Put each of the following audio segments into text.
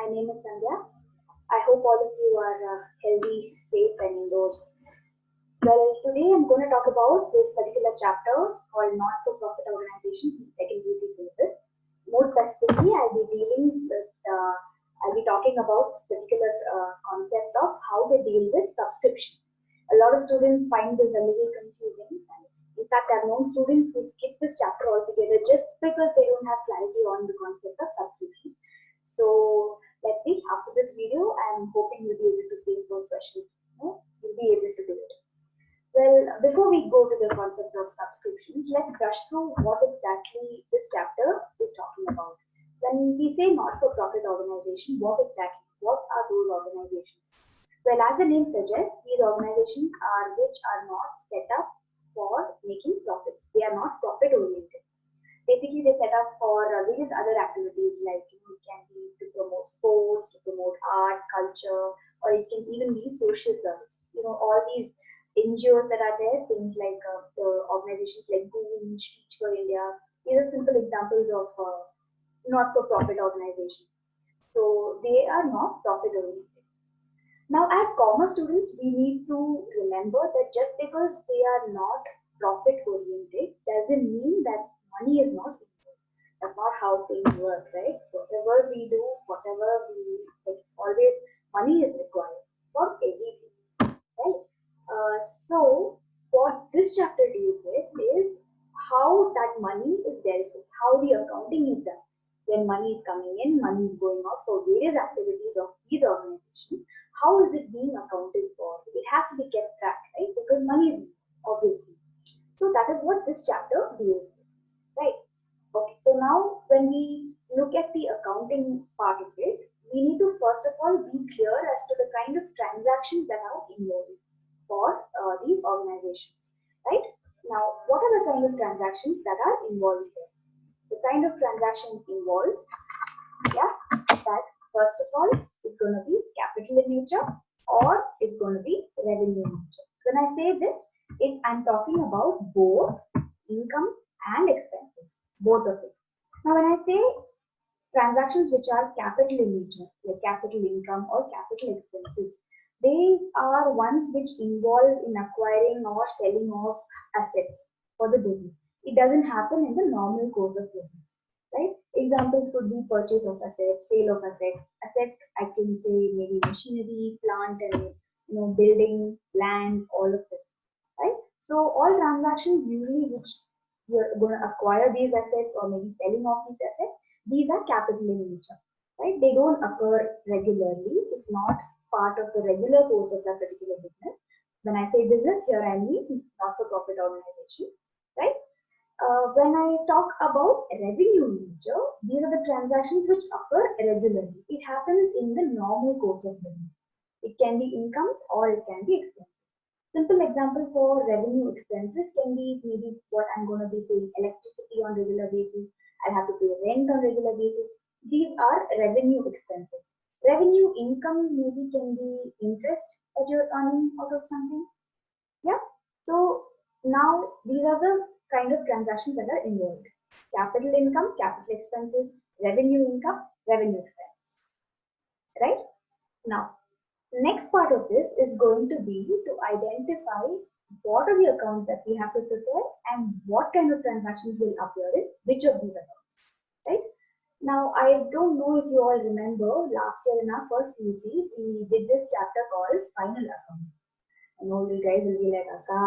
My name is Sandhya. I hope all of you are healthy, safe, and indoors. Well, today I'm going to talk about this particular chapter called Not-for-Profit Organizations in Secondary Business. More specifically, I'll be talking about this particular concept of how they deal with subscriptions. A lot of students find this a little confusing. And in fact, I've known students who skip this chapter altogether just because they don't have clarity on the concept of subscriptions. So let's see, after this video, I'm hoping you'll be able to face those questions. You'll be able to do it. Well, before we go to the concept of subscriptions, let's brush through what exactly this chapter is talking about. When we say not-for-profit organization, what are those organizations? Well, as the name suggests, these organizations are not set up for making profits. They are not profit-oriented. Basically, they set up for various other activities like it can be to promote sports, to promote art, culture, or it can even be social service. All these NGOs that are there, things like the organizations like Goon, Teach for India. These are simple examples of not-for-profit organizations. So they are not profit-oriented. Now, as commerce students, we need to remember that just because they are not profit-oriented doesn't mean that money is not involved. That's not how things work, right? Whatever we do, always money is required for everything, right? So what this chapter deals with is how that money is dealt with, how the accounting is done. When money is coming in, money is going out for various activities of these organizations. How is it being accounted for? It has to be kept track, right? Because money is obviously. So that is what this chapter deals with, right? Okay, so now when we look at the accounting part of it, we need to first of all be clear as to the kind of transactions that are involved for these organizations, right? Now, what are the kind of transactions that are involved here? The kind of transactions involved, that first of all is going to be capital in nature or it's going to be revenue in nature. When I say this, I'm talking about both incomes and expenses, both of it. Now, when I say transactions which are capital in nature, like capital income or capital expenses, these are ones which involve in acquiring or selling of assets for the business. It doesn't happen in the normal course of business, right? Examples could be purchase of assets, sale of assets. Asset, I can say maybe machinery, plant, and building, land, all of this, right? So all transactions usually which you're going to acquire these assets or maybe selling off these assets, these are capital in nature, right? They don't occur regularly. It's not part of the regular course of that particular business. When I say business here, I mean not-for-profit organization, right? When I talk about revenue in nature, these are the transactions which occur regularly. It happens in the normal course of business. It can be incomes or it can be expenses. Simple example for revenue expenses can be maybe what I'm going to be paying electricity on regular basis. I'll have to pay rent on regular basis. These are revenue expenses. Revenue income maybe can be interest that you're earning out of something. Yeah. So now these are the kind of transactions that are involved. Capital income, capital expenses, revenue income, revenue expenses. Right? Now, next part of this is going to be to identify what are the accounts that we have to prepare and what kind of transactions will appear in which of these accounts, right? Now, I don't know if you all remember last year in our first PUC, we did this chapter called Final Account. I know you guys will be like, Akka,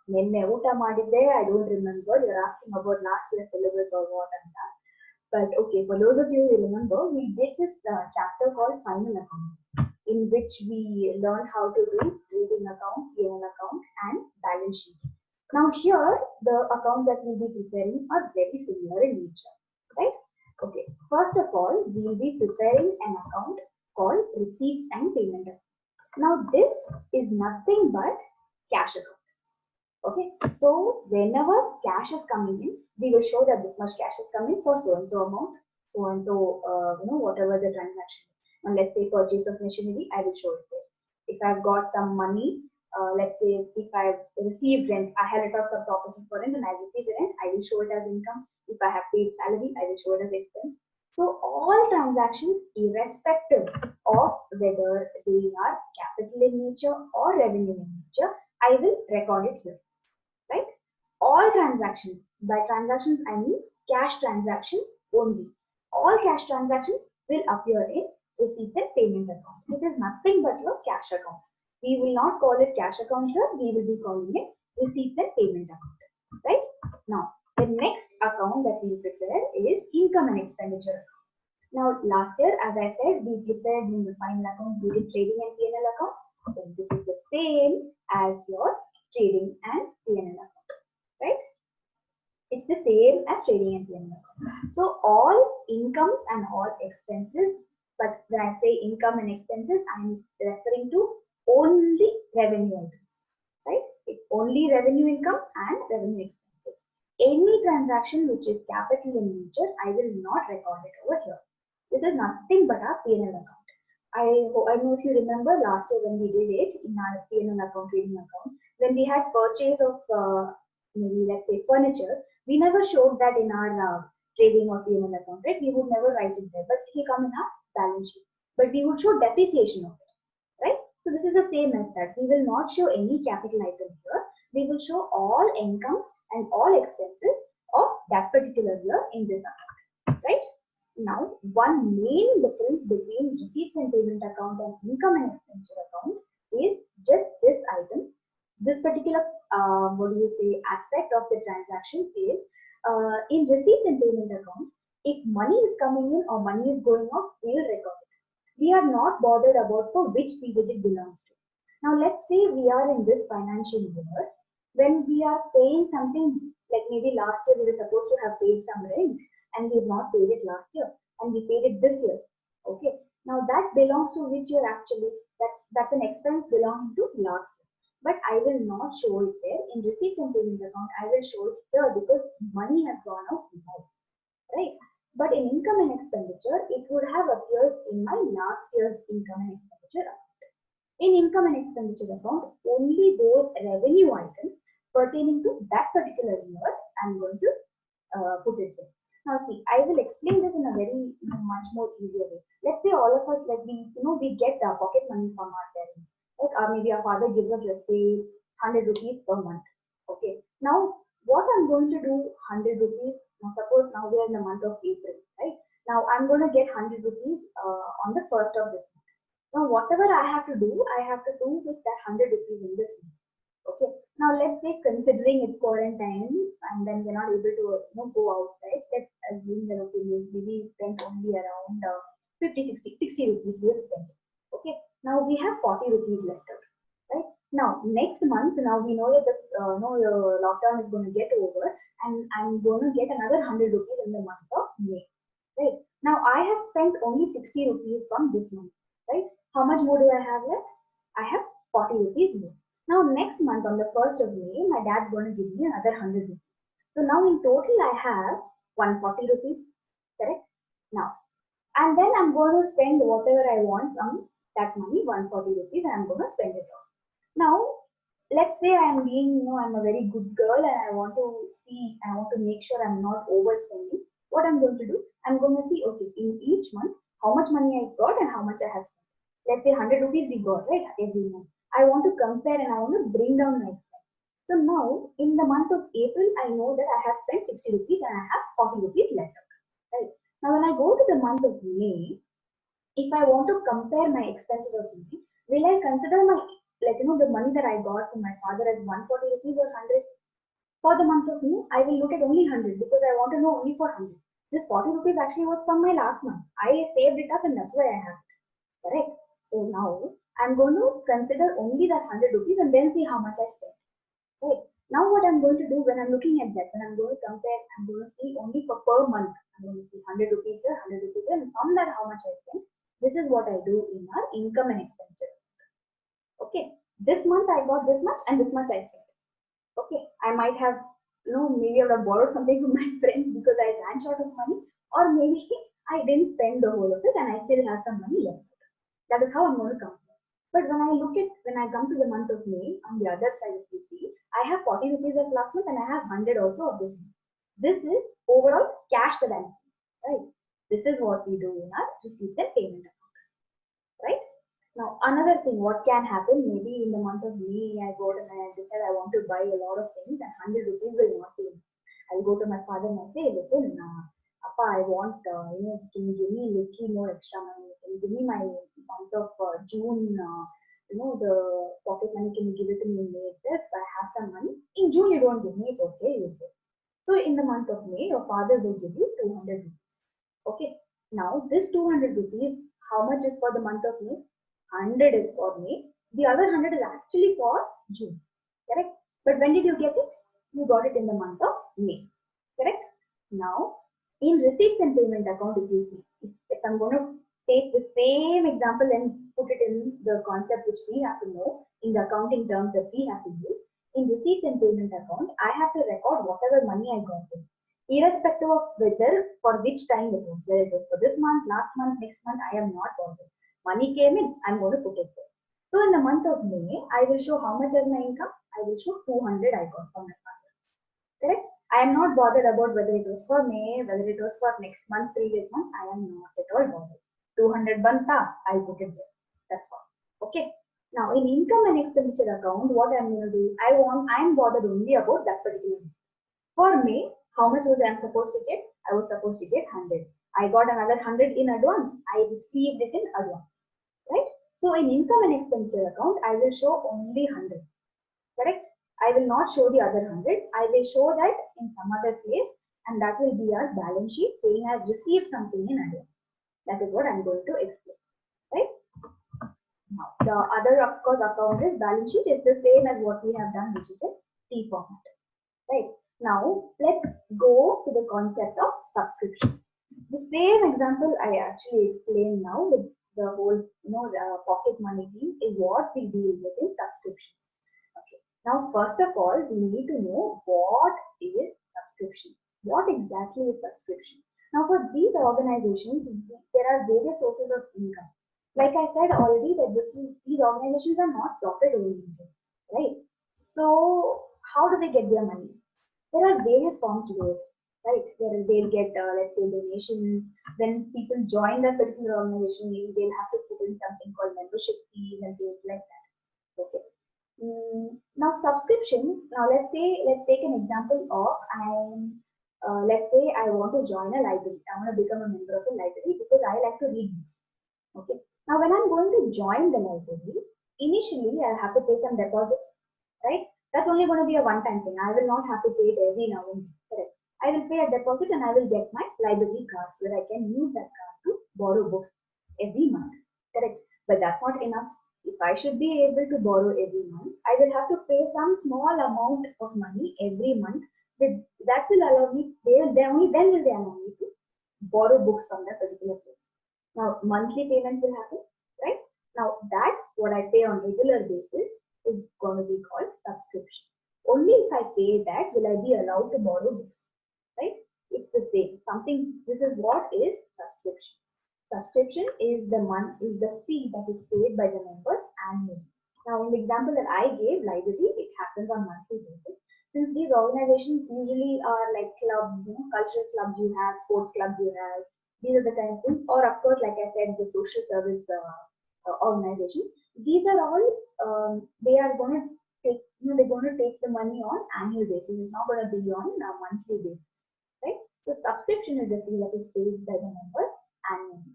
nenne uta madidde, I don't remember. You're asking about last year's syllabus or what and that. But okay, for those of you who remember, we did this chapter called Final Accounts, in which we learned how to do trading account, P&L account, and balance sheet. Now here, the accounts that we'll be preparing are very similar in nature, right? Okay, first of all, we'll be preparing an account called Receipts and Payment Account. Now this is nothing but cash account. Okay, so whenever cash is coming in, we will show that this much cash is coming for so and so amount, so and so, whatever the transaction. And let's say purchase of machinery, I will show it there. If I've got some money, let's say if I've received rent, I have let out some property for rent and I received rent, I will show it as income. If I have paid salary, I will show it as expense. So all transactions, irrespective of whether they are capital in nature or revenue in nature, I will record it here, right? All transactions, by transactions I mean cash transactions only. All cash transactions will appear in receipts and payment account. It is nothing but your cash account. We will not call it cash account here, we will be calling it receipts and payment account, right? Now, the next account that we prepare is income and expenditure account. Now, last year, as I said, we prepared in the final accounts, we did trading and P&L account. Then this is the same as your trading and P&L account, right? It's the same as trading and P&L account. So all incomes and all expenses, but when I say income and expenses, I'm referring to only revenue items, right? It's only revenue income and revenue expenses. Any transaction which is capital in nature, I will not record it over here. This is nothing but our P&L account. I know if you remember last year when we did it in our P&L account, trading account, when we had purchase of maybe let's say furniture, we never showed that in our trading or P&L account, right? We would never write it there, but it will come in our balance sheet. But we would show depreciation of it, right? So this is the same as that. We will not show any capital item here. We will show all income and all expenses of that particular year in this account, right? Now, one main difference between receipts and payment account and income and expenditure account is just this item. This particular, aspect of the transaction is in receipts and payment account, if money is coming in or money is going out, we will record it. We are not bothered about for which period it belongs to. Now, let's say we are in this financial year, when we are paying something, like maybe last year we were supposed to have paid some rent, and we have not paid it last year, and we paid it this year. Okay, now that belongs to which year actually? That's an expense belonging to last year. But I will not show it there. In receipts and payment account, I will show it here because money has gone out now, right? But in income and expenditure, it would have appeared in my last year's income and expenditure account. In income and expenditure account, only those revenue items pertaining to that particular year, I'm going to put it there. Now see, I will explain this in a very much more easier way. Let's say all of us, like we get pocket money from our parents. Like maybe our father gives us, let's say, 100 rupees per month. Okay. Now, what I'm going to do, 100 rupees. Now, suppose now we are in the month of April, right? Now I'm going to get 100 rupees on the first of this month. Now, whatever I have to do with that 100 rupees in this month. Okay. Now let's say considering it's quarantine and then we're not able to go outside. Let's assume that okay, maybe we spent only around 60 rupees we have spent. Okay. Now we have 40 rupees left out. Right. Now next month, now we know that the lockdown is going to get over, and I'm going to get another 100 rupees in the month of May. Right. Now I have spent only 60 rupees from this month. Right. How much more do I have left? I have 40 rupees more. Now next month on the 1st of May, my dad's going to give me another 100 rupees. So now in total I have 140 rupees, correct? Now, and then I'm going to spend whatever I want from that money, 140 rupees, and I'm going to spend it all. Now, let's say I'm I'm a very good girl and I want to make sure I'm not overspending. What I'm going to do, I'm going to see, okay, in each month, how much money I got and how much I have spent. Let's say 100 rupees we got, right, every month. I want to compare and I want to bring down my expense. So now, in the month of April, I know that I have spent 60 rupees and I have 40 rupees left. Right? Now, when I go to the month of May, if I want to compare my expenses of May, will I consider my, the money that I got from my father as 140 rupees or 100? For the month of May, I will look at only 100 because I want to know only for 100. This 40 rupees actually was from my last month. I saved it up and that's why I have it. Correct? So now, I'm going to consider only that 100 rupees and then see how much I spent. Right. Now what I'm going to do when I'm looking at that, when I'm going to compare, I'm going to see only for per month. I'm going to see 100 rupees here, 100 rupees here, and from that how much I spent. This is what I do in our income and expenditure. Okay. This month I got this much and this much I spent. Okay. I might have, maybe I would have borrowed something from my friends because I ran short of money, or maybe I didn't spend the whole of it and I still have some money left. That is how I'm going to compare. But when I come to the month of May, on the other side, if you see, I have 40 rupees of last month and I have 100 also of this month. This is overall cash that I'm seeing, right? This is what we do in our receipts and payment account, right? Now, another thing, what can happen, maybe in the month of May, I go and I decide I want to buy a lot of things and 100 rupees will not be enough. I'll go to my father and I say, listen, Appa, I want, can you give me a little more extra money? Can you give me my month of June, the pocket money, can you give it to me in May itself? I have some money. In June, you don't give me, it's okay, you say. So in the month of May, your father will give you 200 rupees. Okay. Now, this 200 rupees, how much is for the month of May? 100 is for May. The other 100 is actually for June. Correct? But when did you get it? You got it in the month of May. Correct? Now, in receipts and payment account, if you see, if I'm going to take the same example and put it in the concept which we have to know, in the accounting terms that we have to use, in receipts and payment account, I have to record whatever money I got in, irrespective of whether for which time it was, whether it was for this month, last month, next month, I am not bothered. Money came in, I'm going to put it there. So in the month of May, I will show how much as my income. I will show 200 I got from my father. Correct? I am not bothered about whether it was for May, whether it was for next month, previous month. I am not at all bothered. 200 banta, I put it there. That's all. Okay. Now in income and expenditure account, what I'm going to do? I am bothered only about that particular month. For May, how much was I supposed to get? I was supposed to get 100. I got another 100 in advance. I received it in advance. Right? So in income and expenditure account, I will show only 100. Correct? I will not show the other 100. I will show that in some other place, and that will be our balance sheet saying I have received something in advance. That is what I'm going to explain. Right? Now, the other, of course, account is balance sheet is the same as what we have done, which is a T format. Right? Now, let's go to the concept of subscriptions. The same example I actually explained now with the whole, the pocket money thing is what we deal with in subscriptions. Okay. Now, first of all, we need to know what is subscription. What exactly is subscription? Now, for these organizations, there are various sources of income. Like I said already, that these organizations are not profit oriented, right? So, how do they get their money? There are various forms to do it, right? They'll get, let's say, donations. When people join that particular organization, maybe they'll have to put in something called membership fees and things like that. Okay. Now, subscription. Now, let's take an example of let's say I want to join a library. I want to become a member of a library because I like to read books. Okay. Now, when I'm going to join the library, initially I'll have to pay some deposit, right? That's only going to be a one-time thing. I will not have to pay it every now and then. Correct. I will pay a deposit and I will get my library card so that I can use that card to borrow books every month. Correct. But that's not enough. If I should be able to borrow every month, I will have to pay some small amount of money every month. That will allow me, only then will they allow me to borrow books from that particular place. Now, monthly payments will happen, right? Now, that what I pay on regular basis is going to be called subscription. Only if I pay that will I be allowed to borrow books, right? It's the same. This is what is subscription. Subscription is the fee that is paid by the members annually. Now, in the example that I gave, library, it happens on monthly basis. Since these organizations usually are like clubs, cultural clubs you have, sports clubs you have, these are the kind of things, or of course, like I said, the social service organizations. These are all they are going to take. They're going to take the money on annual basis. It's not going to be on a monthly basis, right? So subscription is the fee that is paid by the members annually.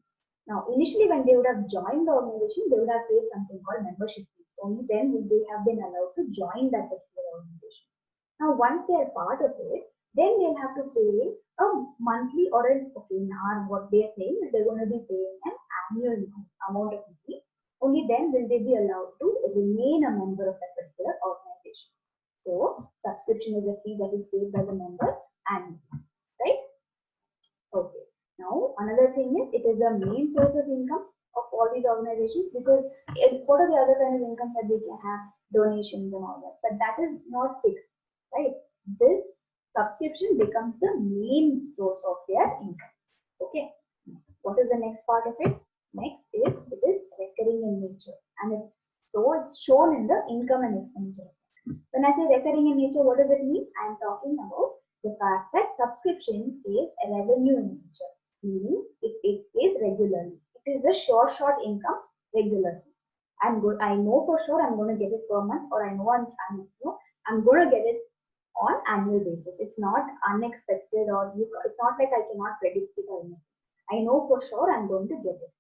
Now, initially, when they would have joined the organization, they would have paid something called membership fees. Only then would they have been allowed to join that particular organization. Now, once they are part of it, then they'll have to pay a monthly or now what they are saying is they're going to be paying an annual amount of money. Only then will they be allowed to remain a member of that particular organization. So, subscription is a fee that is paid by the members annually, right? Okay. Now, another thing is it is the main source of income of all these organizations because what are the other kind of income that they can have? Donations and all that, but that is not fixed, right? This subscription becomes the main source of their income. Okay. What is the next part of it? Next is it is recurring in nature, and it's shown in the income and expenditure. When I say recurring in nature, what does it mean? I am talking about the fact that subscription is a revenue in nature. meaning it takes place regularly. It is a short income regularly. I know for sure I'm going to get it per month, or I know I'm going to get it on annual basis. It's not unexpected, or it's not like I cannot predict it or anything. I know for sure I'm going to get it,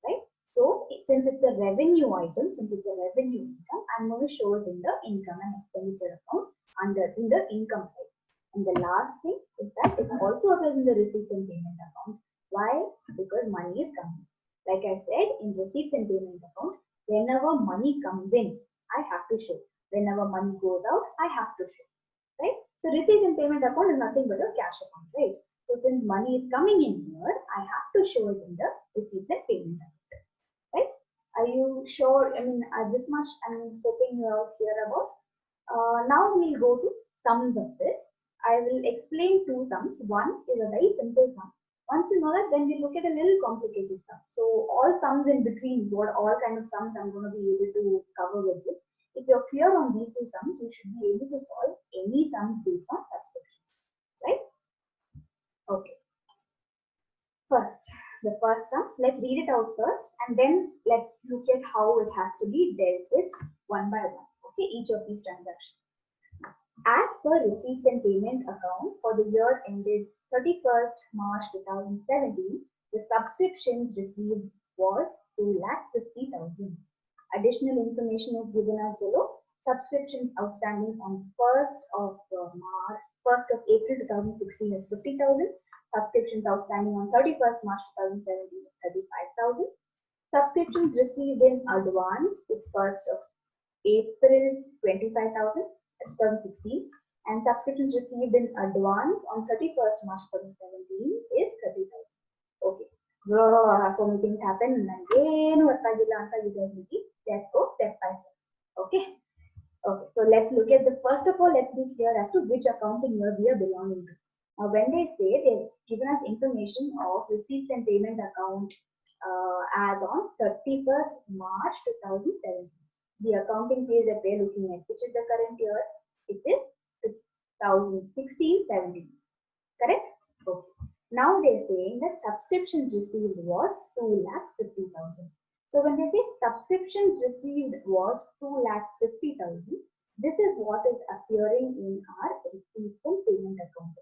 right? So since it's a revenue item, since it's a revenue income, I'm going to show it in the income and expenditure account in the income side. And the last thing is that it also appears in the receipts and payment account. Why? Because money is coming. Like I said, in receipts and payment account, whenever money comes in, I have to show. Whenever money goes out, I have to show. Right? So receipts and payment account is nothing but a cash account, right? So since money is coming in here, I have to show it in the receipts and payment account, right? Are you sure? I mean, this much I'm hoping you are clear about. Now we'll go to sums of this. I will explain two sums. One is a very simple sum. Once you know that, then we look at a little complicated sum. So all sums in between, what all kind of sums I'm going to be able to cover with this. If you're clear on these two sums, you should be able to solve any sums based on subscriptions, right? Okay. First, the first sum, let's read it out first, and then let's look at how it has to be dealt with one by one. Okay, each of these transactions. As per receipts and payment account for the year ended 31st March 2017, the subscriptions received was 2,50,000. Additional information is given as below. Subscriptions outstanding on 1st of April 2016 is 50,000. Subscriptions outstanding on 31st March 2017 is 35,000. Subscriptions received in advance is 1st of April 25,000. 2016, and subscriptions received in advance on 31st March 2017 is 30,000. Okay. So many things happen, and again, let's go step by step. Okay. Okay. So let's look at the first of all. Let's be clear as to which accounting year we are belonging to. Now, when they say they've given us information of receipts and payment account as on 31st March 2017. The accounting phase that we're looking at, which is the current year, it is 2016-17. Correct? Okay. Now they're saying that subscriptions received was 2,50,000. So when they say subscriptions received was 2,50,000, this is what is appearing in our receipts and payment account.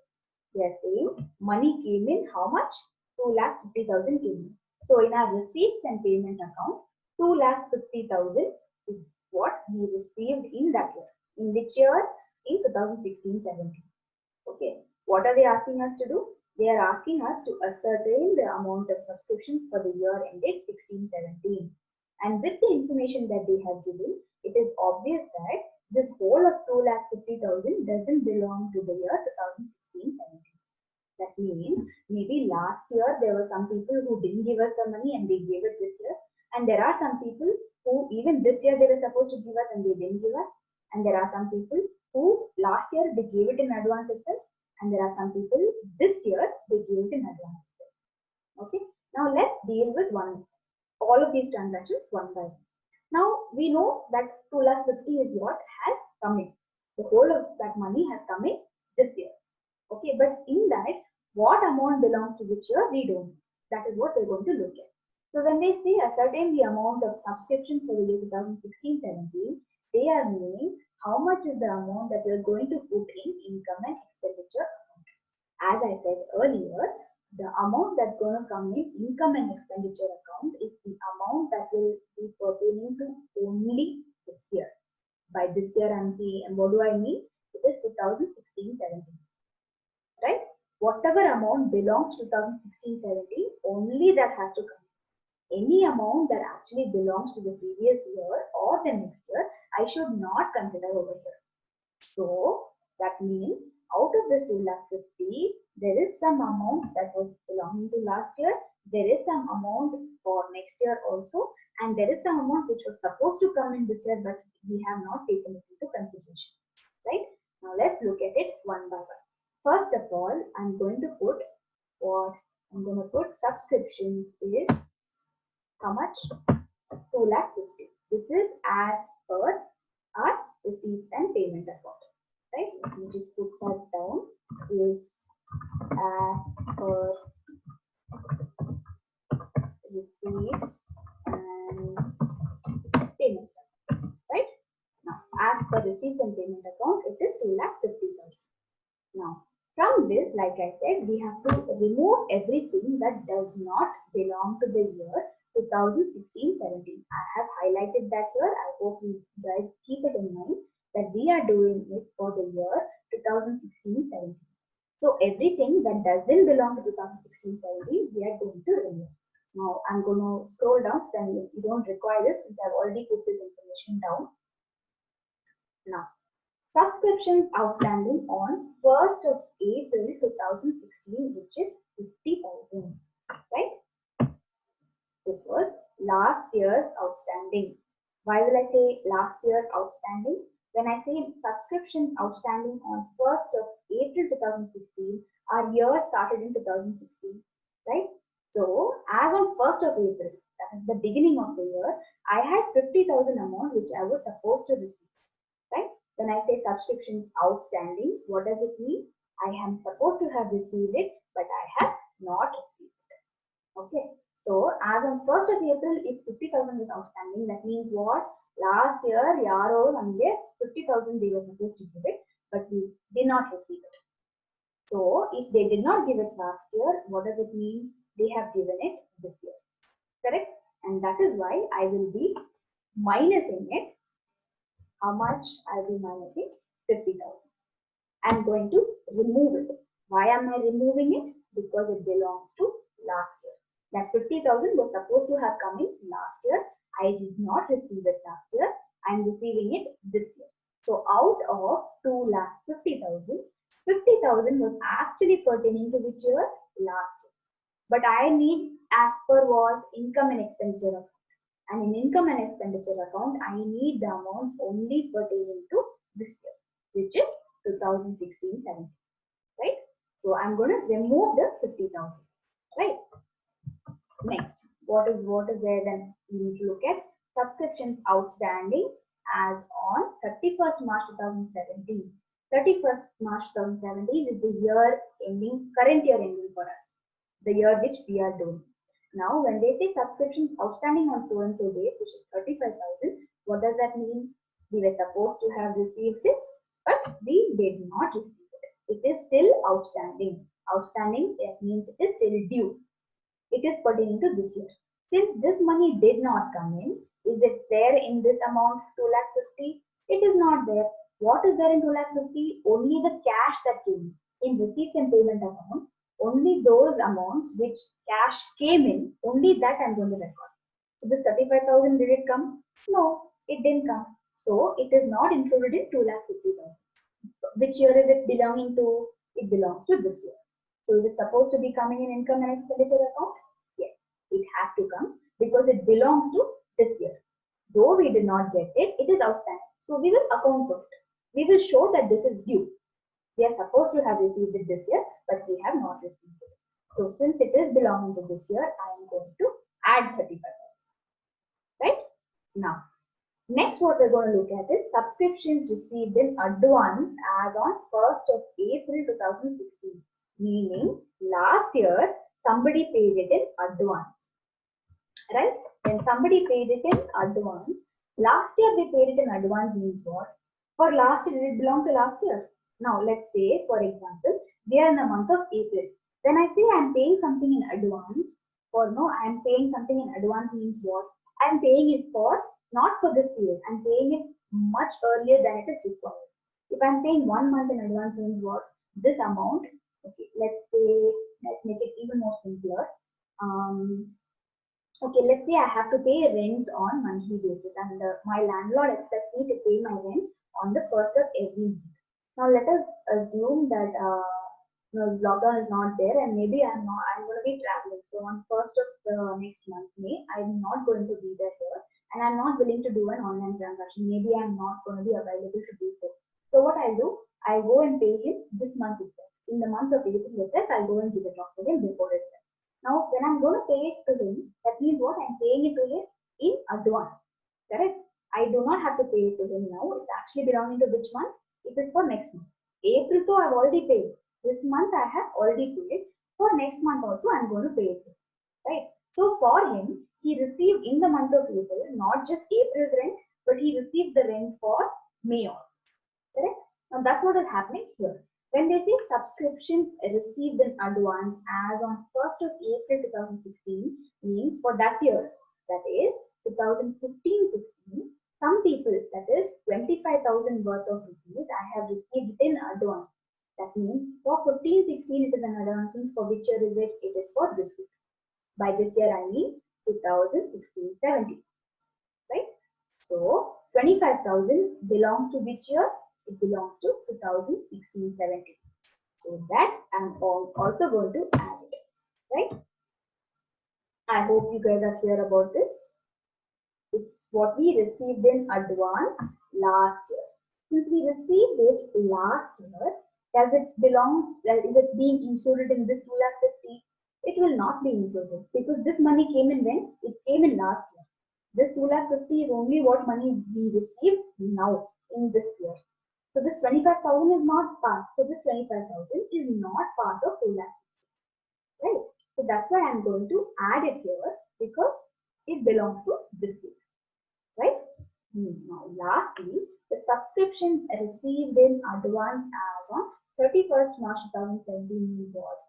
They are saying money came in, how much? 2,50,000 came in. So in our receipts and payment account, 2,50,000 is what we received in that year. In which year? In 2016-17. Okay. What are they asking us to do? They are asking us to ascertain the amount of subscriptions for the year ended 16-17. And with the information that they have given, it is obvious that this whole of 2,50,000 doesn't belong to the year 2016-17. That means maybe last year there were some people who didn't give us the money and they gave it this year. And there are some people who even this year they were supposed to give us and they didn't give us. And there are some people who last year they gave it in advance itself. And there are some people this year they gave it in advance itself. Okay. Now let's deal with all of these transactions one by one. Now we know that 2,50,000 is what has come in. The whole of that money has come in this year. Okay, but in that, what amount belongs to which year, we don't know. That is what we're going to look at. So when they say ascertain the amount of subscriptions for the year 2016-17, they are meaning how much is the amount that you're going to put in income and expenditure account. As I said earlier, the amount that's going to come in income and expenditure account is the amount that will be pertaining to only this year. By this year, I'm saying, and what do I mean? It is 2016-17. Right? Whatever amount belongs to 2016-17, only that has to come. Any amount that actually belongs to the previous year or the next year, I should not consider over here. So that means out of this 2,50,000, there is some amount that was belonging to last year, there is some amount for next year also, and there is some amount which was supposed to come in this year, but we have not taken it into consideration. Right? Now let's look at it one by one. First of all, I'm going to put subscriptions is how much? 2,50,000. This is as per our receipts and payment account. Right? Let me just put that down. It's as per receipts and payments, right? Now, as per receipts and payment account, it is 2,50,000. Now, from this, like I said, we have to remove everything that does not belong to the year 2016-17. I have highlighted that here. I hope you guys keep it in mind that we are doing it for the year 2016-17. So everything that doesn't belong to 2016-17, we are going to remove. Now, I'm going to scroll down so that you don't require this since I've already put this information down. Now, subscriptions outstanding on 1st of April 2016, which is 50,000, right? This was last year's outstanding. Why will I say last year's outstanding? When I say subscriptions outstanding on 1st of April 2016, our year started in 2016, right? So, as on 1st of April, that is the beginning of the year, I had 50,000 amount which I was supposed to receive, right? When I say subscriptions outstanding, what does it mean? I am supposed to have received it, but I have not received it. Okay. So as on 1st of April, if 50,000 is outstanding, that means what? Last year, yaro nಮಗೆ 50,000 they were supposed to give it, but we did not receive it. So if they did not give it last year, what does it mean? They have given it this year. Correct? And that is why I will be minusing it. How much I will be minusing? 50,000. I'm going to remove it. Why am I removing it? Because it belongs to last year. That 50,000 was supposed to have come in last year. I did not receive it last year. I'm receiving it this year. So out of 2,50,000, 50,000 was actually pertaining to which year? Last year. But I need as per what? Income and expenditure account. And in income and expenditure account, I need the amounts only pertaining to this year, which is 2016-17, right? So I'm going to remove the 50,000, right? Next, what is there then? We need to look at subscriptions outstanding as on 31st March 2017. 31st March 2017 is the year ending, current year ending for us, the year which we are doing. Now, when they say subscriptions outstanding on so and so date, which is 35,000, what does that mean? We were supposed to have received this, but we did not receive it. It is still outstanding. Outstanding, that means it is still due. It is pertaining to this year. Since this money did not come in, is it there in this amount 2,50,000? It is not there. What is there in 2,50,000? Only the cash that came in receipts and payment account. Only those amounts which cash came in, only that I'm going to record. So this 35,000, did it come? No, it didn't come. So it is not included in 2,50,000. Which year is it belonging to? It belongs to this year. So is it supposed to be coming in income and expenditure account? Yes, it has to come because it belongs to this year. Though we did not get it, it is outstanding. So we will account for it. We will show that this is due. We are supposed to have received it this year, but we have not received it. So since it is belonging to this year, I am going to add 35,000. Right? Now, next what we're going to look at is subscriptions received in advance as on 1st of April 2016. Meaning last year somebody paid it in advance. Right? When somebody paid it in advance, last year they paid it in advance means what? For last year, did it belong to last year? Now let's say, for example, we are in the month of April. Then I say I'm paying something in advance. Or no, I'm paying something in advance means what? I'm paying it for, not for this period. I'm paying it much earlier than it is required. If I'm paying 1 month in advance means what? This amount, okay, let's make it even more simpler. Okay, let's say I have to pay rent on monthly basis and my landlord expects me to pay my rent on the 1st of every month. Now let us assume that lockdown is not there and maybe I'm going to be traveling. So on 1st of the next month, May, I'm not going to be there here and I'm not willing to do an online transaction. Maybe I'm not going to be available to do so. So what I do, I go and pay him this month itself. In the month of April itself, I'll go and give it off to him before itself. Now, when I'm going to pay it to him, that means what? I'm paying it to him in advance. Correct? I do not have to pay it to him now. It's actually belonging to which month? It is for next month. April, so I've already paid. This month I have already paid. For next month also, I'm going to pay it, right? So for him, he received in the month of April, not just April's rent, but he received the rent for May also, correct? Now that's what is happening here. When they say subscriptions received in advance as on 1st of April 2016, means for that year, that is 2015-16, some people, that is 25,000 worth of rupees, I have received in advance. That means for 15-16 it is an advance. For which year is it? It is for this year. By this year I mean 2016-17, right? So 25,000 belongs to which year? It belongs to 2016-17. So that I'm also going to add it, right? I hope you guys are clear about this. It's what we received in advance last year. Since we received it last year, does it belong, is it being included in this 2,50,000? It will not be included because this money came in when? It came in last year. This 2,50,000 is only what money we received now in this year. So this 25,000 is not part. So this 25,000 is not part of 2,50,000, right? So that's why I'm going to add it here because it belongs to this year, right? Now, lastly, the subscriptions received in advance as on 31st March 2017 means what?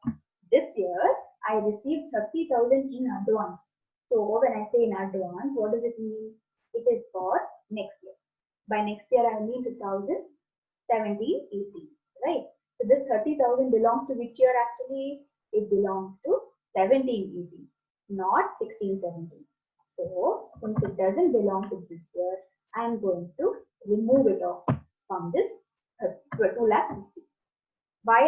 This year, I received 30,000 in advance. So when I say in advance, what does it mean? It is for next year. By next year, I mean 2017-18, right? So this 30,000 belongs to which year actually? It belongs to 17-18, not 16-17. So since it doesn't belong to this year, I am going to remove it off from this 2,50,000. Why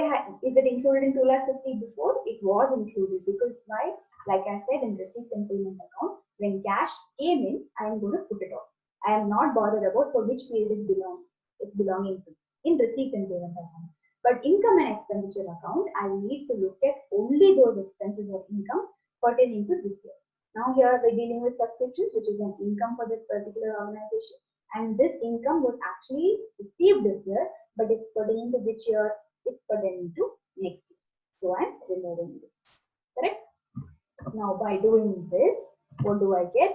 is it included in 2,50,000 before? It was included because why? Like I said in receipts and payment account, when cash came in, I am going to put it off. I am not bothered about for which period it belongs. It's belonging to in receipts and payment account. But income and expenditure account, I need to look at only those expenses or income pertaining to this year. Now here we're dealing with subscriptions, which is an income for this particular organization. And this income was actually received this year, but it's pertaining to which year? It's pertaining to next year. So I'm removing this. Correct? Now by doing this, what do I get?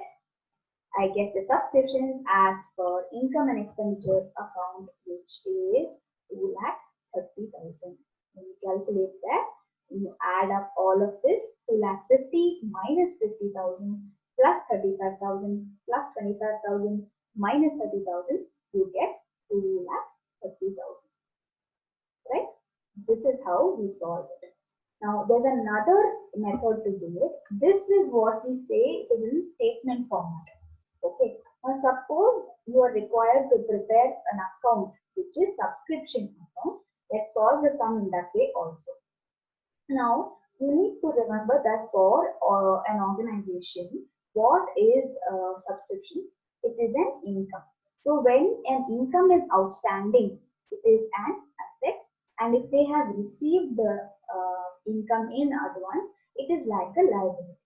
I get the subscriptions as per income and expenditure account, which is 2,30,000. When you calculate that, you add up all of this, 2,50,000 minus 50,000 plus 35,000 plus 25,000 minus 30,000, you get 2,30,000. Right? This is how we solve it. Now, there's another method to do it. This is what we say is in statement format. Okay. Now, suppose you are required to prepare an account, which is subscription account. Let's solve the sum in that way also. Now, you need to remember that for an organization, what is subscription? It is an income. So, when an income is outstanding, it is an asset. And if they have received the income in advance, it is like a liability.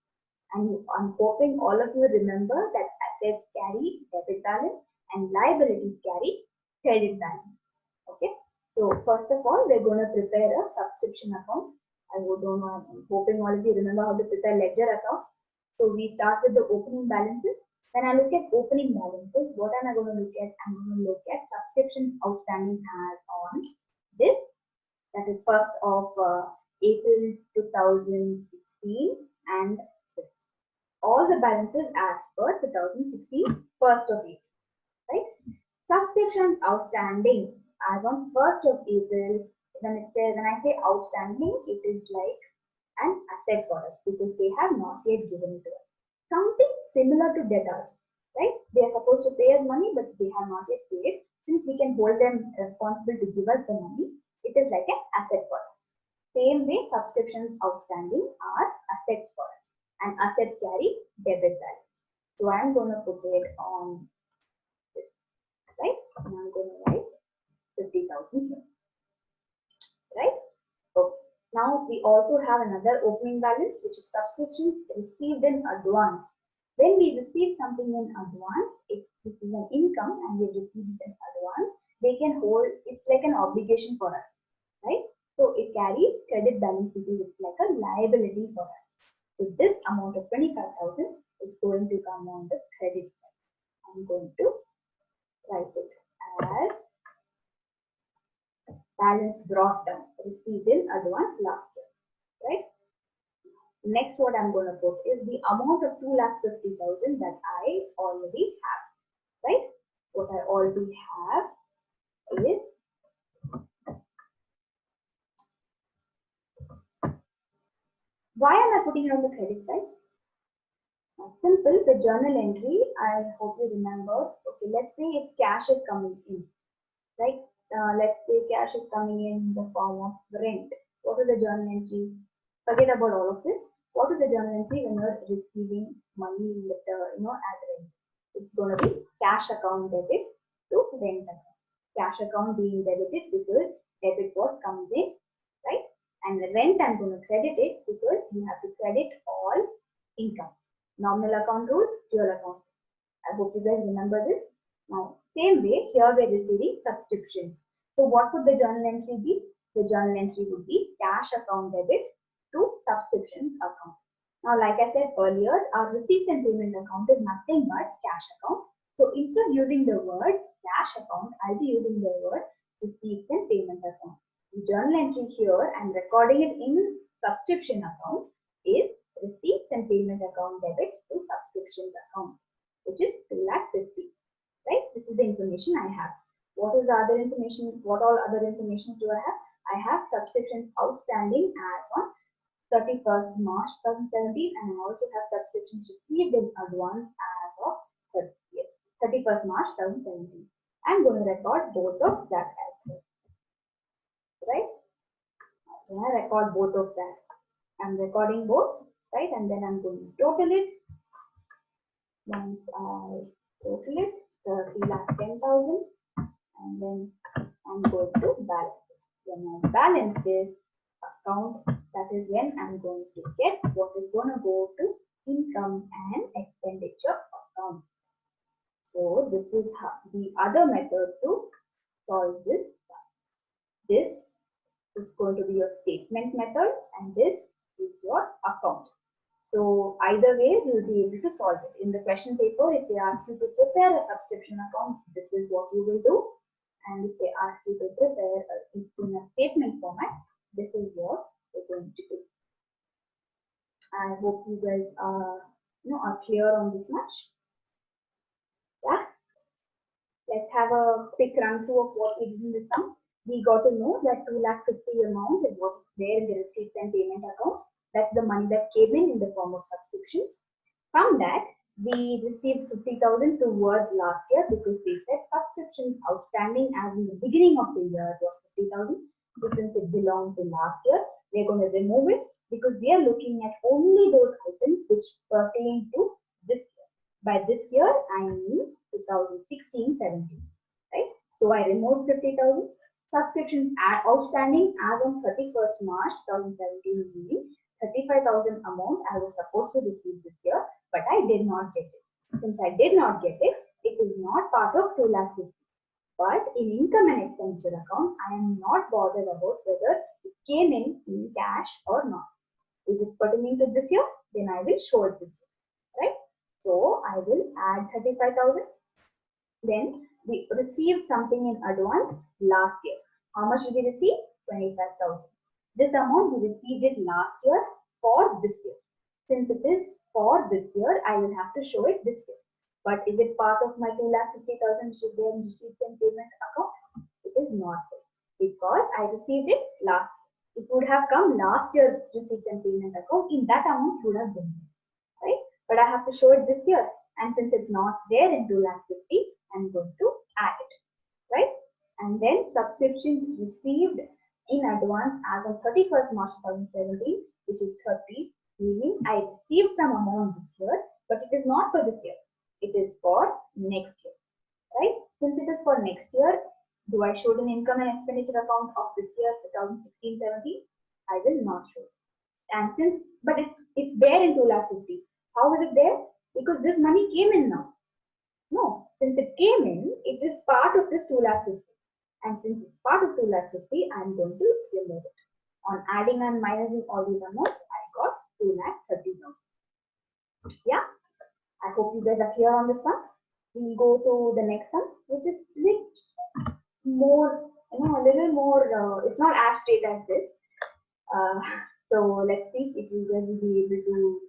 And I'm hoping all of you remember that assets carry debit balance and liabilities carry credit balance. Okay. So first of all, we're going to prepare a subscription account. I'm hoping all of you remember how to prepare ledger account. So we start with the opening balances. When I look at opening balances, what am I going to look at? I'm going to look at subscription outstanding as on this. That is 1st of April 2016 and this. All the balances as per 2016 1st of April, right? Subscriptions outstanding as on 1st of April. When I say outstanding, it is like an asset for us because they have not yet given it to us. Something similar to debtors, right? They are supposed to pay us money, but they have not yet paid. Since we can hold them responsible to give us the money, it is like an asset for us. Same way, subscriptions outstanding are assets for us, and assets carry debit balance. So I'm going to put it on this, right? And I'm going to write 50,000 here, right? Okay. Now we also have another opening balance, which is subscriptions received in advance. When we receive something in advance, if this is an income and we receive it in advance, they can hold, it's like an obligation for us, right? So it carries credit balance because it's like a liability for us. So this amount of 25,000 is going to come on the credit side. I'm going to write it as balance brought down, received in advance last year, right? Next, what I'm going to put is the amount of 2,50,000 that I already have, right? What I already have is, why am I putting it on the credit side? Simple, the journal entry, I hope you remember. Okay, let's say if cash is coming in, right? Let's say cash is coming in the form of rent. What is the journal entry? Forget about all of this. What is the journal entry when you're receiving money in the, as rent? It's going to be cash account debit to rent account. Cash account being debited because debit what comes in, right? And the rent I'm going to credit it because you have to credit all incomes. Nominal account rule, dual account. I hope you guys remember this. Now, same way, here we're receiving subscriptions. So what would the journal entry be? The journal entry would be cash account debit to subscriptions account. Now, like I said earlier, our receipts and payment account is nothing but cash account. So instead of using the word cash account, I'll be using the word receipts and payment account. The journal entry here, I'm recording it in subscription account, is receipts and payment account debit to subscriptions account, which is 2,50,000, right? This is the information I have. What is the other information? What all other information do I have? I have subscriptions outstanding as on 31st March 2017, and I also have subscriptions received in advance as of 31st March 2017. I'm going to record both of that as well, right? When I record both of that, I'm recording both, right? And then I'm going to total it. Once I total it, 30,10,000, and then I'm going to balance it. When I balance this account, that is when I'm going to get what is going to go to income and expenditure account. So this is the other method to solve this. This is going to be your statement method, and this is your account. So either way, you will be able to solve it. In the question paper, if they ask you to prepare a subscription account, this is what you will do. And if they ask you to prepare in a statement format, this is what you're going to do. I hope you guys are clear on this much. Yeah. Let's have a quick run through of what we did in this sum. We got to know that 2,50,000 amount is what is there in the receipts and payment account. That's the money that came in the form of subscriptions. From that, we received 50,000 towards last year because they said subscriptions outstanding as in the beginning of the year was 50,000. So since it belonged to last year, we're going to remove it because we are looking at only those items which pertain to this year. By this year, I mean 2016-17, right? So I removed 50,000. Subscriptions are outstanding as on 31st March 2017, meaning 35,000 amount I was supposed to receive this year, but I did not get it. Since I did not get it, it is not part of 2,50,000. But in income and expenditure account, I am not bothered about whether it came in cash or not. Is it pertaining to this year? Then I will show it this year, right? So I will add 35,000. Then we received something in advance last year. How much did we receive? 25,000. This amount we received it last year for this year. Since it is for this year, I will have to show it this year. But is it part of my 2,50,000 which is there in receipts and payment account? It is not there because I received it last year. It would have come last year's receipts and payment account. In that amount would have been there, right? But I have to show it this year, and since it's not there in 2,50,000, I'm going to add it, right? And then subscriptions received in advance as of 31st March 2017, which is 30, meaning I received some amount this year, but it is not for this year. It is for next year, right? Since it is for next year, do I show an income and expenditure account of this year, 2016-17? I will not show it. And since, but it's there in 2,50,000. How is it there? Because this money came in now. No, since it came in, it is part of this 2,50,000. and since it's part of 2,50,000, I'm going to remove it. On adding and minusing all these amounts, I got 2,30,000. Yeah, I hope you guys are clear on this one. We'll go to the next one, which is more, a little more, it's not as straight as this. Uh, so let's see if you guys will be able to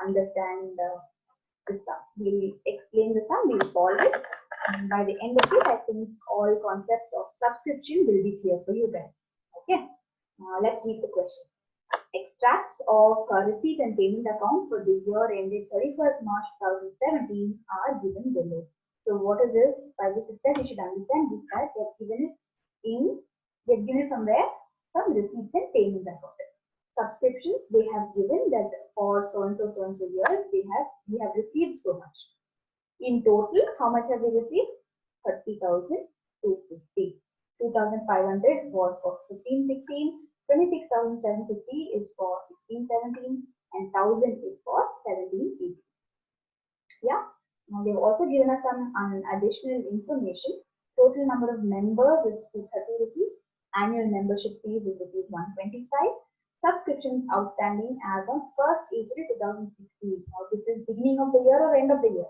understand this sum. We'll explain the sum, we'll solve it. And by the end of it, I think all concepts of subscription will be clear for you guys. Okay, let's read the question. Extracts of receipt and payment account for the year ended 31st March 2017 are given below. So what is this? By this itself, you should understand this that they have given it from where? From receipts and payment account. Subscriptions, they have given that for so and so years, we have received so much. In total, how much have we received? 30,250. 2,500 was for 15-16. 26,750 is for 16-17 and 1,000 is for 17-18. Yeah. Now they've also given us some additional information. Total number of members is 230 rupees. Annual membership fees is rupees 125. Subscriptions outstanding as on 1st April 2016. Now this is beginning of the year or end of the year?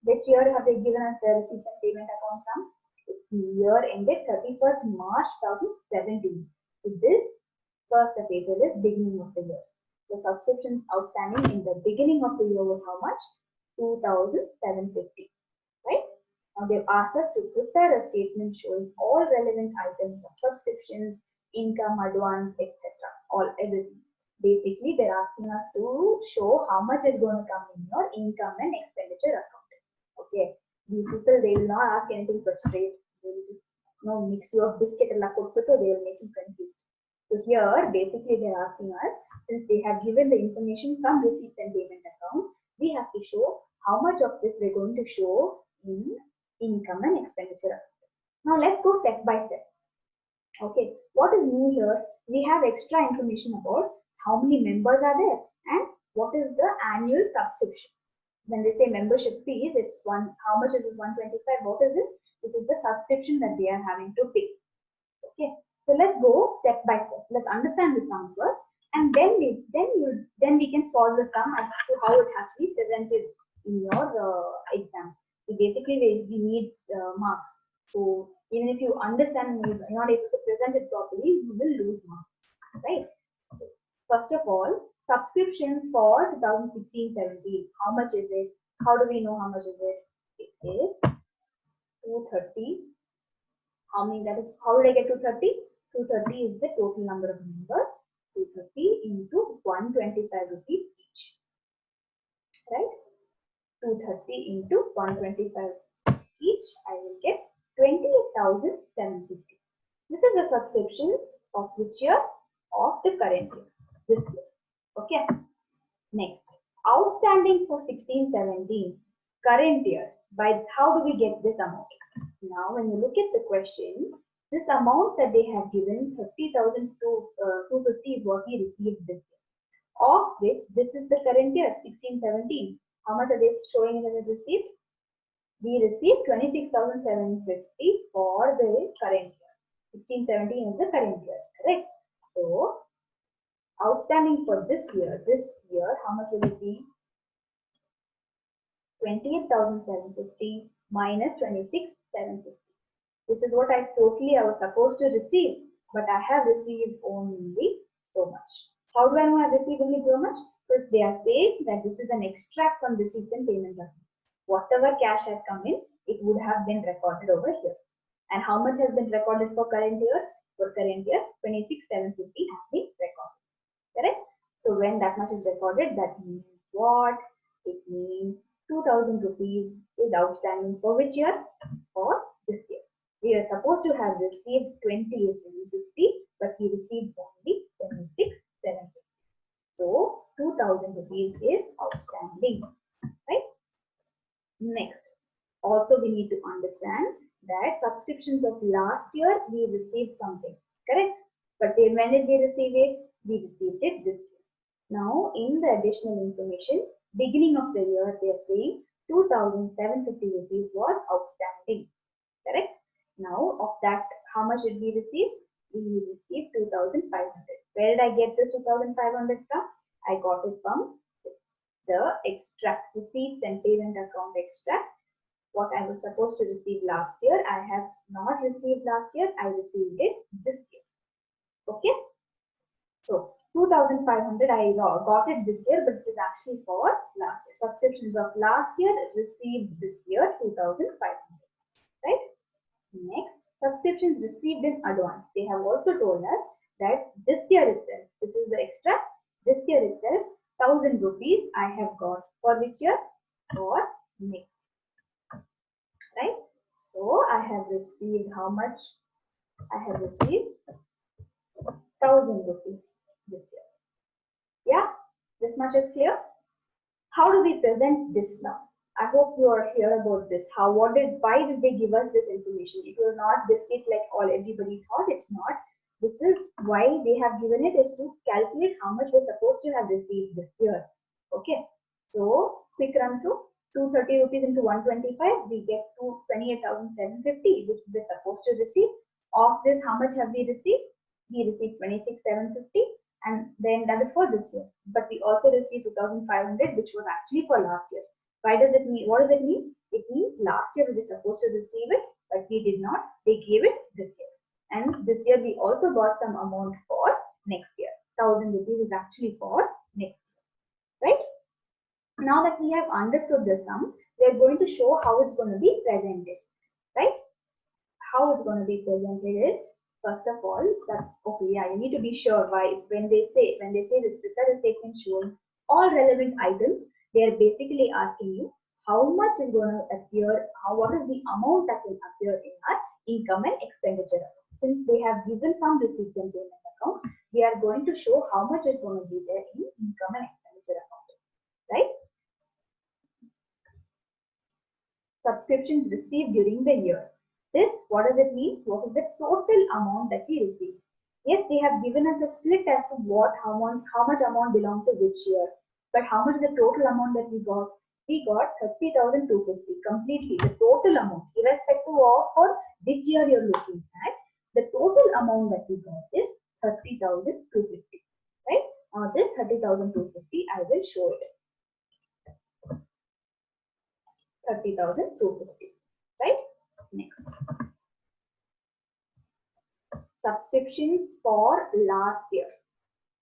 Which year have they given us the receipt and payment account from? It's year ended 31st March 2017. So this 1st of April is beginning of the year. The subscriptions outstanding in the beginning of the year was how much? 2,750. Right? Now they've asked us to prepare a statement showing all relevant items of subscriptions, income, advance, etc. Everything. Basically, they're asking us to show how much is going to come in your income and expenditure account. Okay, these people, they will not ask anything for straight. They will just mix you of biscuit and potato, they will make you confused. So here, basically, they're asking us, since they have given the information from receipts and payment account, we have to show how much of this we're going to show in income and expenditure account. Now let's go step by step. Okay, what is new here? We have extra information about how many members are there and what is the annual subscription. When they say membership fees, it's how much is this 125? What is this? This is the subscription that they are having to pay. Okay, so let's go step by step. Let's understand the sum first, and then we can solve the sum as to how it has to be presented in your exams. So basically, we need marks. So even if you understand and you're not able to present it properly, you will lose marks, right? So first of all, subscriptions for 2016-17. How much is it? How do we know how much is it? It is 230. How many? That is, how did I get 230? 230 is the total number of members. 230 into 125 rupees each. Right? 230 into 125 each. I will get 28,750. This is the subscriptions of which year? Of the current year. This year. Okay. Next, outstanding for 16-17, current year. By how do we get this amount? Now, when you look at the question, this amount that they have given, 30,250 is what we received this year. Of which, this is the current year, 16-17. How much are they showing as received? We received 26,750 for the current year. 16-17 is the current year, correct? So, outstanding for this year, how much will it be? 28,750 minus 26,750. This is what I was supposed to receive, but I have received only so much. How do I know I have received only so much? Because they are saying that this is an extract from receipts and payment account. Whatever cash has come in, it would have been recorded over here. And how much has been recorded for current year? For current year, 26,750 has been recorded. Correct? So when that much is recorded, that means what? It means 2,000 rupees is outstanding for which year? For this year. We are supposed to have received 28,750, but we received only 26,750. So 2,000 rupees is outstanding. Right? Next, also we need to understand that subscriptions of last year we received something. Correct? But then when did we receive it? We received it this year. Now, in the additional information, beginning of the year, they are saying 2,750 rupees was outstanding. Correct? Now, of that, How much did we receive? We received 2,500. Where did I get this 2,500 from? I got it from the extract, receipts and payment account extract. What I was supposed to receive last year, I have not received last year, I received it this year. Okay, so 2,500 I got it this year, but it is actually for last year. Subscriptions of last year received this year 2,500, right? Next, subscriptions received in advance. They have also told us that this year itself, this is the extra, this year itself, 1,000 rupees I have got. For which year? For next. Right? So I have received how much? I have received 1,000 rupees this year. Yeah, this much is clear. How do we present this now? I hope you are clear about this. Why did they give us this information? It was not biscuit like everybody thought. It's not. This is why they have given it, is to calculate how much we're supposed to have received this year. Okay. So quick run through. 230 rupees into 125, we get to 28,750, which we're supposed to receive. Of this, how much have we received? We received 26,750, and then that is for this year. But we also received 2,500, which was actually for last year. Why does it mean? What does it mean? It means last year we were supposed to receive it, but we did not. They gave it this year. And this year we also got some amount for next year. 1,000 rupees is actually for next year, right? Now that we have understood the sum, we are going to show how it's going to be presented, right? How it's going to be presented is, first of all, that's okay. Yeah, you need to be sure why when they say this prepare a statement showing all relevant items, they are basically asking you how much is going to appear, what is the amount that will appear in our income and expenditure account. Since they have given some receipts and payment account, we are going to show how much is going to be there in income and expenditure account, right? Subscriptions received during the year. This, what does it mean? What is the total amount that we received? Yes, they have given us a split as to how much amount belongs to which year. But how much is the total amount that we got? We got 30,250 completely. The total amount, irrespective of for which year you're looking at, the total amount that we got is 30,250. Right? Now this 30,250, I will show it. 30,250. Right? Next. Subscriptions for last year.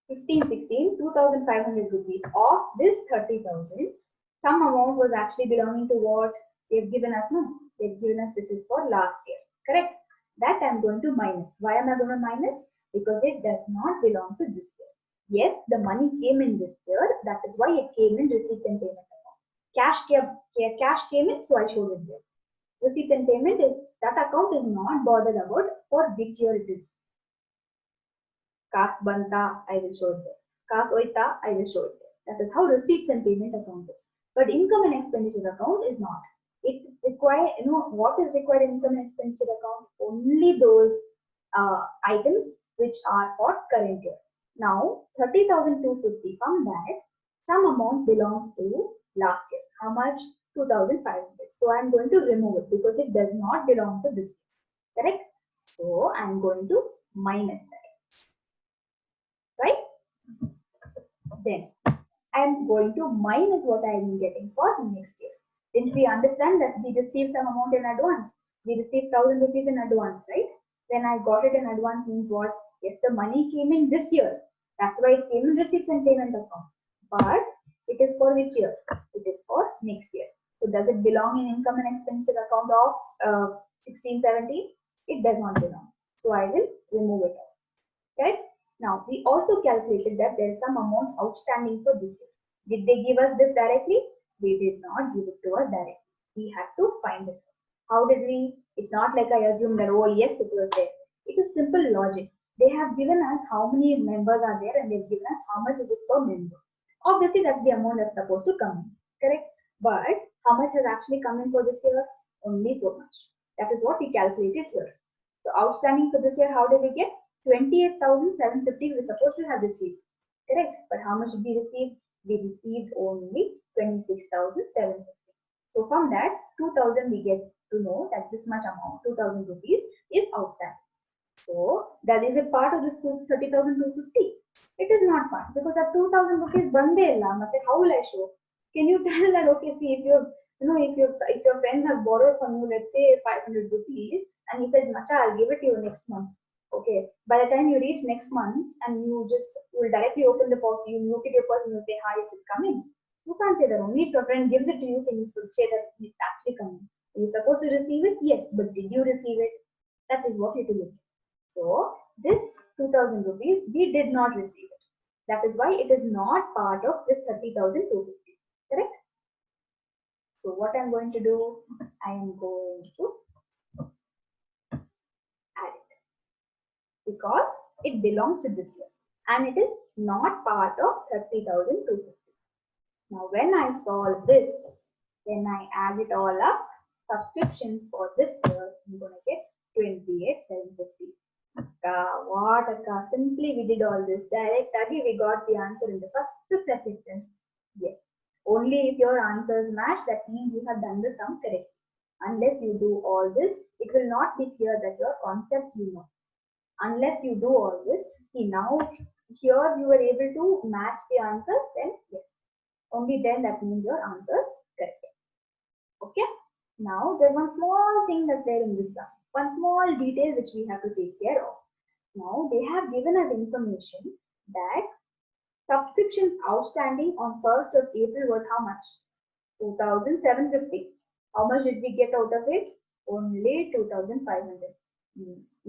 15-16, 2,500 rupees. Of this 30,000, some amount was actually belonging to what they've given us. No, they've given us this is for last year. Correct? That I'm going to minus. Why am I going to minus? Because it does not belong to this year. Yes, the money came in this year. That is why it came in receipt and payment account. Cash came in, so I showed it there. Receipt and payment is that account is not bothered about for which year it is. Kas banta, I will show it there. Kas oita, I will show it there. That is how receipts and payment account is. But income and expenditure account is not. It requires, what is required in income and expenditure account? Only those items which are for current year. Now, 30,250 from that, some amount belongs to last year. How much? 2,500. So I'm going to remove it because it does not belong to this year. Correct? So I'm going to minus that. Right? Then I'm going to minus what I am getting for next year. Didn't we understand that we received some amount in advance? We received 1,000 rupees in advance, right? Then I got it in advance means what? Yes, the money came in this year. That's why it came in receipts and payment account. But it is for which year? It is for next year. So does it belong in income and expenditure account of 16, 17? It does not belong. So I will remove it out. Right? Now we also calculated that there is some amount outstanding for this year. Did they give us this directly? They did not give it to us directly. We had to find it. How did we? It's not like I assumed that, oh yes, it was there. It is simple logic. They have given us how many members are there and they've given us how much is it per member. Obviously, that's the amount that's supposed to come in. Correct? But how much has actually come in for this year? Only so much. That is what we calculated here. So outstanding for this year, how did we get? 28,750 we were supposed to have received. Correct? But how much did we receive? We received only 26,750. So from that, 2,000 we get to know that this much amount, 2,000 rupees, is outstanding. So that is a part of this 30,250. It is not part because that 2,000 rupees bande illa. How will I show? Can you tell that, okay, see, if you're, if your friends have borrowed from you, let's say 500 rupees, and he said, Macha, I'll give it to you next month. Okay, by the time you reach next month and you just will directly open the box, you look at your person, you say, hi, is it coming? You can't say that. Only if your friend gives it to you, can you say that it's actually coming. Are you supposed to receive it? Yes, but did you receive it? That is what you have to look at. So this 2,000 rupees, we did not receive it. That is why it is not part of this 30,250. Correct? So what I'm going to do, I am going to add it because it belongs to this year and it is not part of 30,250. Now when I solve this, then I add it all up, subscriptions for this year, I'm going to get 28,750. What akka? Simply we did all this. Directly we got the answer in the first step itself. Yes. Only if your answers match, that means you have done the sum correctly. Unless you do all this, it will not be clear that your concepts you know. Unless you do all this, see now here you were able to match the answers, then yes. Only then that means your answers correct. Okay. Now there's one small thing that's there in this sum. One small detail which we have to take care of. Now they have given us information that subscriptions outstanding on 1st of April was how much? 2,750. How much did we get out of it? Only 2,500.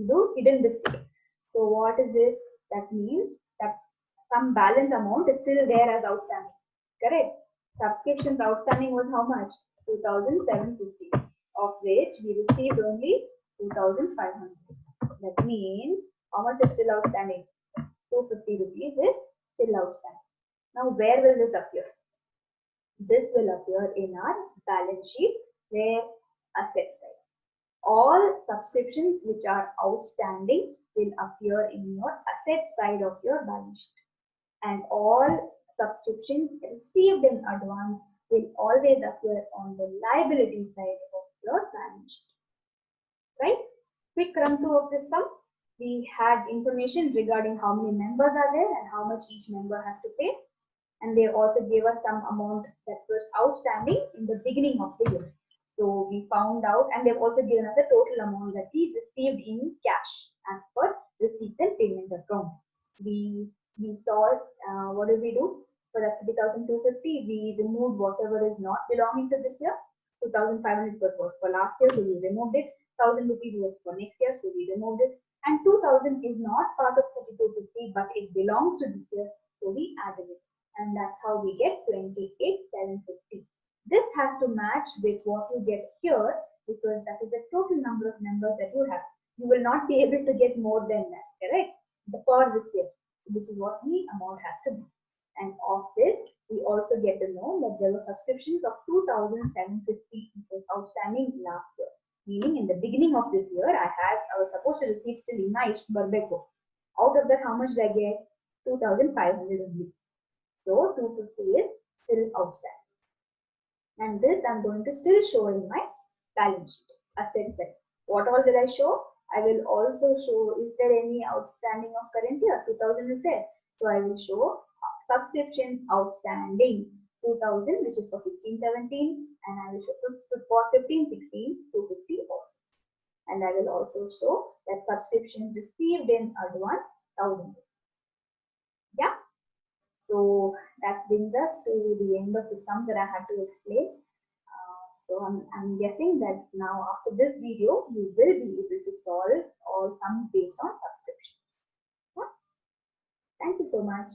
Do hidden biscuit. So what is this? That means that some balance amount is still there as outstanding. Correct? Subscriptions outstanding was how much? 2,750, of which we received only 2,500. That means how much is still outstanding? 250 rupees is still outstanding. Now where will this appear? This will appear in our balance sheet where asset side. All subscriptions which are outstanding will appear in your asset side of your balance sheet. And all subscriptions received in advance will always appear on the liability side of your balance sheet. Right? Quick run through of this sum. We had information regarding how many members are there and how much each member has to pay. And they also gave us some amount that was outstanding in the beginning of the year. So we found out, and they've also given us a total amount that we received in cash as per receipt and payment account. We saw what did we do? For that 30,250, we removed whatever is not belonging to this year. 2,500 was for last year, so we removed it. 1,000 rupees was for next year, so we removed it. And 2,000 is not part of 3250, but it belongs to this year, so we added it. And that's how we get 28,750. This has to match with what you get here because that is the total number of members that you have. You will not be able to get more than that, correct? For this year. So this is what the amount has to be. And of this, we also get to know that there were subscriptions of 2,750 was outstanding last year. Meaning in the beginning of this year, I was supposed to receive still Nice Barbeco. Out of that, how much did I get? 2,500 only. So 250 is still outstanding. And this I'm going to still show in my balance sheet. Asset side. What all did I show? I will also show is there any outstanding of current year? 2,000 is there. So I will show subscriptions outstanding 2,000 which is for 16-17 and I will show for 15-16 250 also. And I will also show that subscriptions received in advance 1,000. Yeah. So that brings us to the end of the sum that I had to explain. So I'm guessing that now after this video, you will be able to solve all sums based on subscriptions. Yeah? Thank you so much.